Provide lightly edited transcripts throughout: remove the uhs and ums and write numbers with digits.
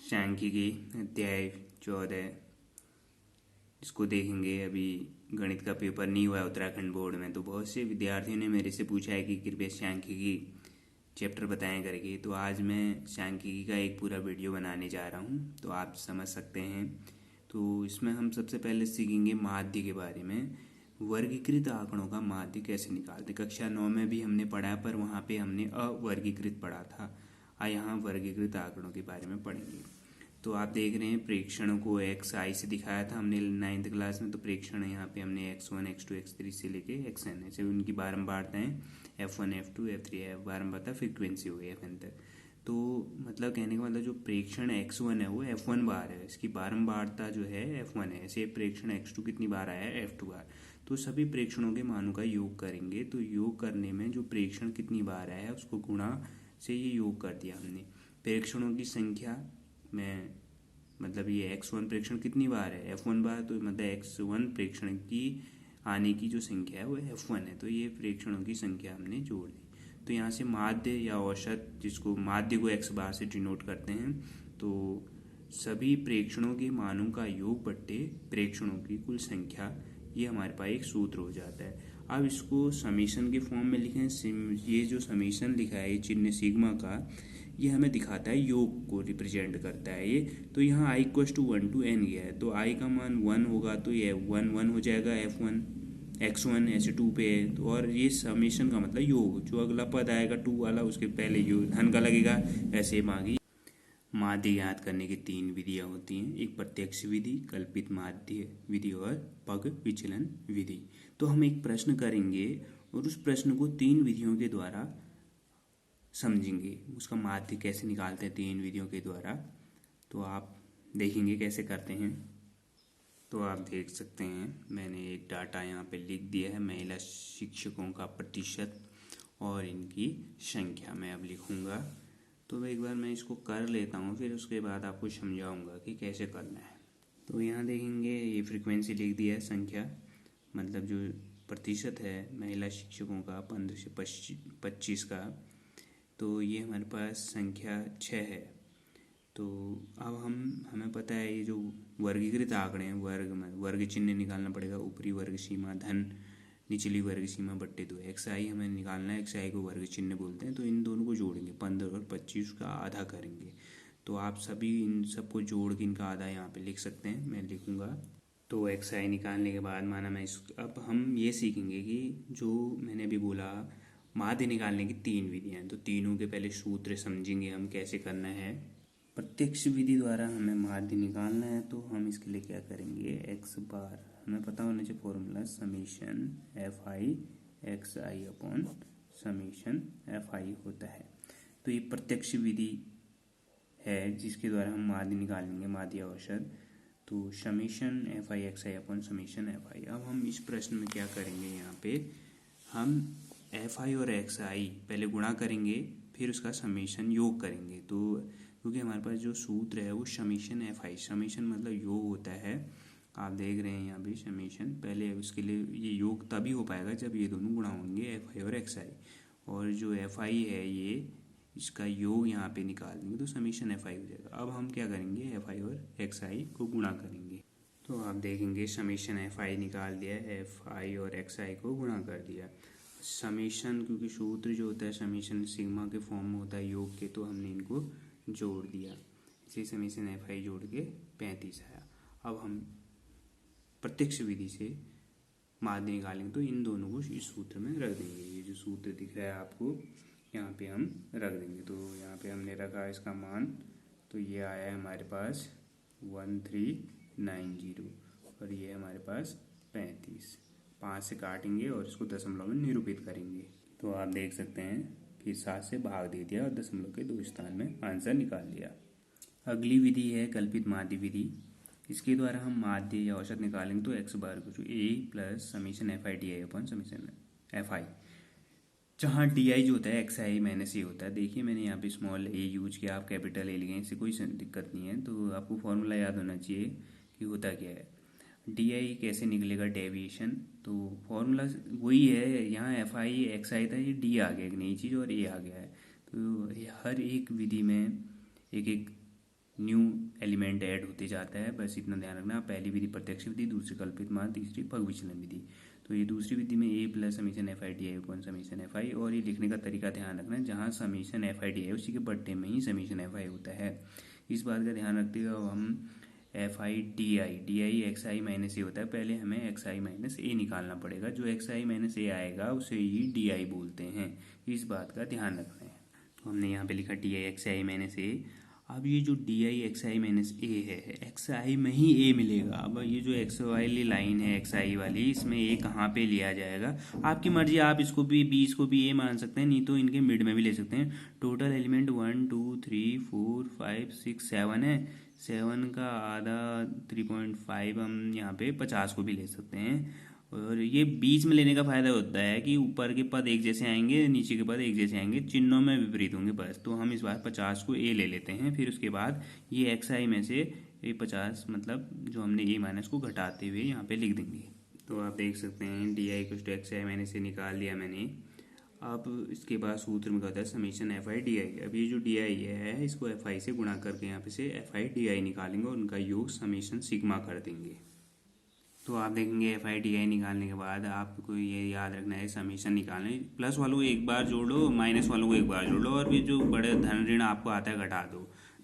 सांख्यिकी अध्याय 14 इसको देखेंगे। अभी गणित का पेपर नहीं हुआ है उत्तराखंड बोर्ड में, तो बहुत से विद्यार्थियों ने मेरे से पूछा है कि कृपया सांख्यिकी चैप्टर बताएं करके। तो आज मैं सांख्यिकी का एक पूरा वीडियो बनाने जा रहा हूँ, तो आप समझ सकते हैं। तो इसमें हम सबसे पहले सीखेंगे माध्य के बारे में। वर्गीकृत आंकड़ों का माध्य कैसे निकालते। कक्षा 9 में भी हमने पढ़ा, पर वहाँ पे हमने अवर्गीकृत पढ़ा था। यहाँ वर्गीकृत आंकड़ों के बारे में पढ़ेंगे। तो आप देख रहे हैं प्रेक्षणों को एक्स आई से दिखाया था हमने 9th क्लास में। तो प्रेक्षण यहाँ पे हमने x1 x2 x3 से लेके xn ऐसे उनकी बारंबारताएं f1 f2 f3 f बारंबारता frequency हो गई fn तक। तो मतलब कहने का मतलब जो प्रेक्षण x1 है वो f1 बार है, इसकी बारंबारता जो है f1 है। ऐसे प्रेक्षण x2 कितनी बार आया है f2 बार। तो सभी प्रेक्षणों के मानों का योग करेंगे। तो योग करने में जो प्रेक्षण कितनी बार आया है उसको गुणा से ये योग कर दिया हमने। प्रेक्षणों की संख्या में मतलब ये x1 प्रेक्षण कितनी बार है f1 बार, तो मतलब x1 प्रेक्षण की आने की जो संख्या है वो f1 है। तो ये प्रेक्षणों की संख्या हमने जोड़ दी। तो यहाँ से माध्य या औसत, जिसको माध्य को x बार से डिनोट करते हैं, तो सभी प्रेक्षणों के मानों का योग बट्टे प्रेक्षणों की कुल संख्या, ये हमारे पास एक सूत्र हो जाता है। अब इसको समीशन के फॉर्म में लिखें। ये जो समीशन लिखा है, ये चिन्ह सिग्मा का, ये हमें दिखाता है योग को रिप्रेजेंट करता है ये। तो यहाँ i = 1 to n गया है, तो i का मान 1 होगा, तो ये 1 हो जाएगा f1 x1 ऐसे 2 पे है। तो और ये समीशन का मतलब योग, जो अगला पद आएगा 2 वाला उसके पहले योग धन का लगेगा। ऐसे मांगी माध्य ज्ञात करने की 3 विधियाँ होती हैं, एक प्रत्यक्ष विधि, कल्पित माध्य विधि और पग विचलन विधि। तो हम एक प्रश्न करेंगे और उस प्रश्न को 3 विधियों के द्वारा समझेंगे, उसका माध्य कैसे निकालते हैं 3 विधियों के द्वारा। तो आप देखेंगे कैसे करते हैं। तो आप देख सकते हैं मैंने एक डाटा यहाँ पे लिख दिया है, महिला शिक्षकों का प्रतिशत और इनकी संख्या मैं अब लिखूँगा। तो एक बार मैं इसको कर लेता हूँ, फिर उसके बाद आपको समझाऊँगा कि कैसे करना है। तो यहाँ देखेंगे ये फ्रीक्वेंसी लिख दिया है, संख्या मतलब जो प्रतिशत है महिला शिक्षकों का 15 से 25 का, तो ये हमारे पास संख्या 6 है। तो अब हमें पता है ये जो वर्गीकृत आंकड़े हैं, वर्ग चिन्ह निकालना पड़ेगा। ऊपरी वर्ग सीमा धन निचली वर्ग सीमा बट्टे 2 xi हमें निकालना है। xi को वर्ग चिन्ह बोलते हैं। तो इन दोनों को जोड़ेंगे, 15 और 25 का आधा करेंगे। तो आप सभी इन सबको जोड़ के इनका आधा यहाँ पे लिख सकते हैं, मैं लिखूँगा। तो xi निकालने के बाद माना मैं अब हम ये सीखेंगे कि जो मैंने अभी बोला माध्य निकालने की 3 विधियाँ, तो तीनों के पहले सूत्र समझेंगे हम कैसे करना है। प्रत्यक्ष विधि द्वारा हमें माध्य निकालना है, तो हम इसके लिए क्या करेंगे, x बार हमें पता होना चाहिए formula, summation fi xi upon summation fi होता है। तो ये प्रत्यक्ष विधि है जिसके द्वारा हम माध्य निकालेंगे, माध्य औसत। तो summation fi xi upon summation fi। अब हम इस प्रश्न में क्या करेंगे, यहाँ पे हम fi और xi पहले गुणा करेंगे, फिर उसका समीशन योग करेंगे। तो क्योंकि हमारे पास जो सूत्र है वो समीशन fi, समीशन मतलब योग होता है। आप देख रहे हैं यहाँ भी समीशन, पहले उसके लिए ये योग तभी हो पाएगा जब ये दोनों गुणा होंगे fi और xi। और जो fi है ये इसका योग यहाँ पे निकाल देंगे, तो समीशन fi हो जाएगा। अब हम क्या करेंगे, fi और xi को गुणा करेंगे। तो आप देखेंगे समीशन fi निकाल दिया, fi और xi को गुणा कर दिया। समीशन क्योंकि सूत्र जो होता है समीशन सिग्मा के फॉर्म में होता है योग के, तो हमने इनको जोड़ दिया। इसी समीशन fi जोड़ के 35 आया। अब हम प्रत्यक्ष विधि से माध्य निकालेंगे, तो इन दोनों को इस सूत्र में रख देंगे। ये जो सूत्र दिख रहा है आपको यहाँ पे हम रख देंगे। तो यहाँ पे हमने रखा इसका मान, तो ये आया है हमारे पास 1390 और ये हमारे पास 35। 5 से काटेंगे और इसको दशमलव में निरूपित करेंगे। तो आप देख सकते हैं कि 7 से भाग दे दिया और दशमलव के 2 स्थान में आंसर निकाल लिया। अगली विधि है कल्पित माध्य विधि। इसके द्वारा हम माध्य या औसत निकालेंगे। तो x बार को a plus summation fi di upon summation fi, जहाँ di जो होता है xi माइनस a होता है। देखिए मैंने यहाँ पे स्मॉल a यूज किया, आप कैपिटल a लिखें, इससे कोई दिक्कत नहीं है। तो आपको फॉर्मूला याद होना चाहिए कि होता क्या है। di कैसे निकलेगा, डेविएशन, तो फॉर्मूला वही है। यहाँ fi xi था, ये d आ गया एक नई चीज़ और a आ गया है। तो हर एक विधि में एक एक न्यू एलिमेंट ऐड होते जाता है। बस इतना ध्यान रखना। पहली विधि प्रत्यक्ष विधि, दूसरी कल्पित मान, तीसरी पग विचलन विधि। तो ये दूसरी विधि में a plus summation f I D I upon summation f आई, और ये लिखने का तरीका ध्यान रखना, जहाँ समीशन एफ आई डी आई उसी के बट्टे में ही समीशन एफ आई होता है। इस बात का ध्यान रखते हुए अब हम F I D I X I minus A होता है, पहले हमें एक्स आई माइनस ए निकालना पड़ेगा। जो एक्स आई माइनस ए आएगा उसे ही डी आई बोलते हैं, इस बात का ध्यान रखना है। तो हमने यहाँ पे लिखा D I X I minus A. अब ये जो D I X I minus A है, एक्स आई में ही ए मिलेगा। अब ये जो एक्स वाली लाइन है एक्स आई वाली, इसमें ए कहाँ पे लिया जाएगा आपकी मर्जी, आप इसको भी बीस को भी ए मान सकते हैं, नहीं तो इनके मिड में भी ले सकते हैं। टोटल एलिमेंट 1 2 3 4 5 6 7 है, 7 का आधा 3.5 हम यहाँ पे 50 को भी ले सकते हैं। और ये बीच में लेने का फायदा होता है कि ऊपर के पद एक जैसे आएंगे, नीचे के पद एक जैसे आएंगे, चिन्हों में विपरीत होंगे बस। तो हम इस बार 50 को ए ले लेते हैं, फिर उसके बाद ये एक्स आई में से ये 50 मतलब जो हमने ए माइनस को घटाते हुए यहाँ पे लिख देंगे। तो आप देख सकते हैं डी आई कुछ एक्स आई माइनस से निकाल लिया मैंने। अब इसके बाद सूत्र में कहता है समीशन एफ आई डी आई। अब ये जो डी आई है इसको एफ आई से गुणा करके यहाँ पे से एफ आई डी आई निकालेंगे और उनका योग समीशन सिग्मा कर देंगे। तो आप देखेंगे एफ आई डी आई निकालने के बाद आपको ये याद रखना है समीशन निकालना है, प्लस वालों को एक बार जोड़ लो, माइनस वालों को एक बार जोड़ लो, और भी जो बड़े धन ऋण आपको आता है घटा दो,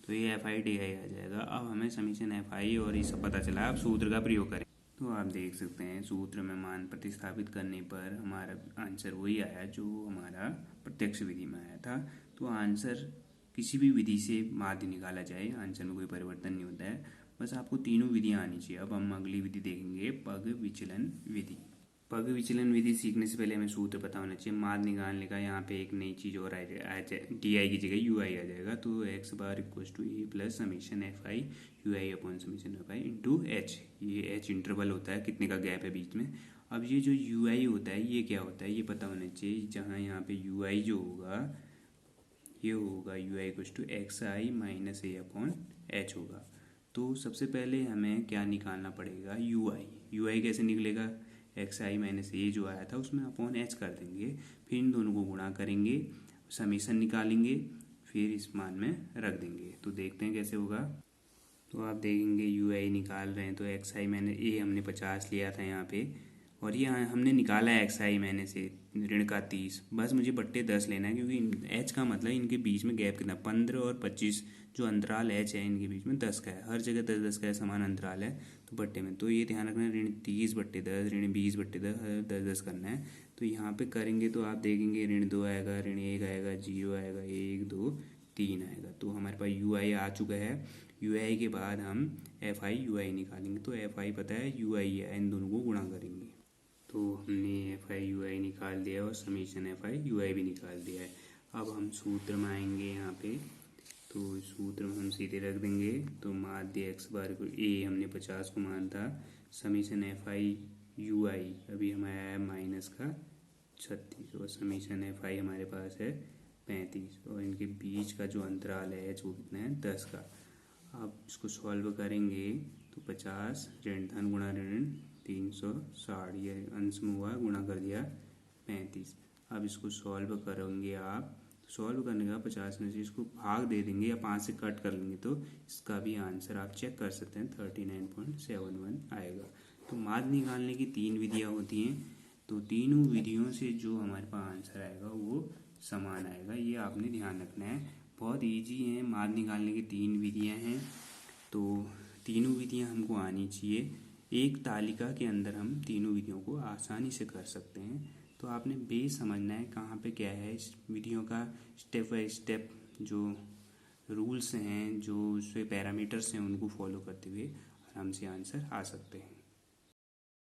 तो ये एफ आई डी आई आ जाएगा। अब हमें समीशन एफ आई और ये सब पता चला, अब सूत्र का प्रयोग करें। तो आप देख सकते हैं सूत्र में मान प्रतिस्थापित करने पर हमारा आंसर वही आया जो हमारा प्रत्यक्ष विधि में आया था। तो आंसर किसी भी विधि से माध्य निकाला जाए, आंसर में कोई परिवर्तन नहीं होता है, बस आपको तीनों विधियां आनी चाहिए। अब हम अगली विधि देखेंगे पग विचलन विधि। पग विचलन विधि सीखने से पहले हमें सूत्र पता होना चाहिए। माध्य निकालने का यहाँ पे एक नई चीज़ और आ जाए, डी आई की जगह यू आई आ जाएगा। तो x bar equal to a plus summation f i u i upon summation f i into h. ये एच इंटरवल होता है, कितने का गैप है बीच में। अब ये जो यू आई होता है ये क्या होता है ये पता होना चाहिए, जहाँ यहाँ पे यू आई जो होगा ये होगा u i equal to x I minus a upon h होगा। तो सबसे पहले हमें क्या निकालना पड़ेगा, यू आई। यू आई कैसे निकलेगा, एक्स आई माइनस ए जो आया था उसमें अपॉन एच कर देंगे, फिर इन दोनों को गुणा करेंगे, समीशन निकालेंगे, फिर इस मान में रख देंगे। तो देखते हैं कैसे होगा। तो आप देखेंगे यू आई निकाल रहे हैं, तो एक्स आई मैंने ए हमने 50 लिया था यहाँ पे, और ये हमने निकाला है एक्स आई मैंने से ऋण का 30। बस मुझे बट्टे 10 लेना है, क्योंकि एच का मतलब इनके बीच में गैप कितना, 15 और 25 जो अंतराल एच है इनके बीच में 10 का है, हर जगह 10-10 का है, समान अंतराल है। तो बट्टे में तो ये ध्यान रखना, ऋण 30/10 ऋण 20/10 10-10 करना है। तो यहाँ पे करेंगे तो आप देखेंगे ऋण 2 आएगा, ऋण 1 आएगा, 0 आएगा, 1 2 3 आएगा। तो हमारे पास यू आई आ चुका है। यू आई के बाद हम एफ आई यू आई निकालेंगे। तो एफ आई पता है, यू आई है, इन दोनों को गुणा करेंगे। तो हमने एफ आई यू आई निकाल दिया और समीशन एफ आई यू आई भी निकाल दिया है। अब हम सूत्र में आएंगे यहाँ पे, तो सूत्र में हम सीधे रख देंगे। तो माध्य एक्स बार को ए हमने 50 को मान था, समीशन एफ आई यू आई अभी हमारा है माइनस का 36, और समीशन एफ आई हमारे पास है 35, और इनके बीच का जो अंतराल है वो कितना है 10 का। अब इसको सॉल्व करेंगे तो 50 ऋण धन गुणा ऋण 360, ये अंश में हुआ, गुणा कर दिया 35। अब इसको सॉल्व करेंगे आप, सॉल्व करने का 50 में से इसको भाग दे देंगे या 5 से कट कर लेंगे, तो इसका भी आंसर आप चेक कर सकते हैं 39.71 आएगा। तो माध्य निकालने की 3 विधियां होती हैं, तो तीनों विधियों से जो हमारे पास आंसर आएगा वो समान आएगा, ये आपने ध्यान रखना है। बहुत ईजी है, माध्य निकालने की 3 विधियाँ हैं, तो तीनों विधियाँ हमको आनी चाहिए। एक तालिका के अंदर हम तीनों विधियों को आसानी से कर सकते हैं। तो आपने बेस समझना है कहाँ पे क्या है, इस विधियों का स्टेप बाय स्टेप जो रूल्स हैं, जो उसके पैरामीटर्स हैं, उनको फॉलो करते हुए आराम से आंसर आ सकते हैं।